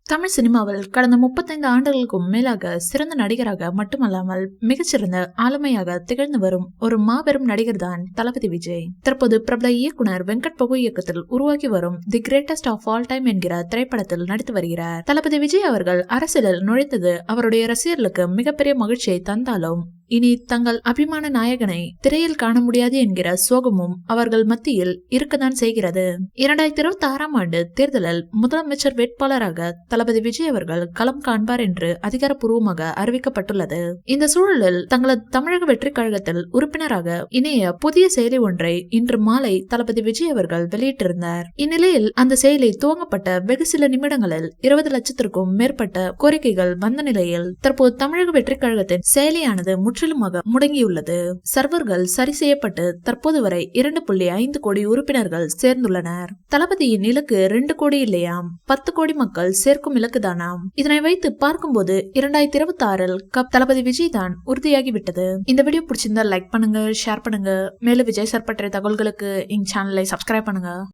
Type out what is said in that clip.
தமிழ் சினிமாவில் கடந்த 35 ஆண்டுகளுக்கும் மேலாக சிறந்த நடிகராக மட்டுமல்லாமல் மிகச்சிறந்த ஆளுமையாக திகழ்ந்து வரும் ஒரு மாபெரும் நடிகர் தான் தளபதி விஜய். தற்போது பிரபல இயக்குனர் வெங்கட் பிரபு இயக்கத்தில் உருவாக்கி வரும் the greatest of all time என்கிற திரைப்படத்தில் நடித்து வருகிறார். தளபதி விஜய் அவர்கள் அரசியலில் நுழைத்தது அவருடைய ரசிகர்களுக்கு மிகப்பெரிய மகிழ்ச்சியை தந்தாலும் இனி தங்கள் அபிமான நாயகனை திரையில் காண முடியாது என்கிற சோகமும் அவர்கள் மத்தியில் இருக்கத்தான் செய்கிறது. 2026ஆம் ஆண்டு தேர்தலில் முதலமைச்சர் வேட்பாளராக தளபதி விஜய் அவர்கள் களம் காண்பார் என்று அதிகாரப்பூர்வமாக அறிவிக்கப்பட்டுள்ளது. இந்த சூழலில் தங்களது தமிழக வெற்றி கழகத்தில் உறுப்பினராக இணைய புதிய செயலி ஒன்றை இன்று மாலை தளபதி விஜய் அவர்கள் வெளியிட்டிருந்தார். இந்நிலையில் அந்த செயலி துவங்கப்பட்ட வெகு சில நிமிடங்களில் 20 லட்சத்திற்கும் மேற்பட்ட கோரிக்கைகள் வந்த நிலையில் தற்போது தமிழக வெற்றி கழகத்தின் செயலியானது முற்றிலுமாக முடங்கியுள்ளது. சர்வர்கள் சரி செய்யப்பட்டு தற்போது வரை 2.5 கோடி உறுப்பினர்கள் சேர்ந்துள்ளனர். தளபதியின் இலக்கு 2 கோடி இல்லையாம், 10 கோடி மக்கள் சேர்க்கும் இலக்குதானாம். இதனை வைத்து பார்க்கும்போது 2026இல் தளபதி விஜய் தான் உறுதியாகிவிட்டது. இந்த வீடியோ பிடிச்சிருந்தா லைக் பண்ணுங்க, ஷேர் பண்ணுங்க. மேலும் விஜய் சார் பற்றிய தகவல்களுக்கு எங்க சேனலை சப்ஸ்கிரைப் பண்ணுங்க.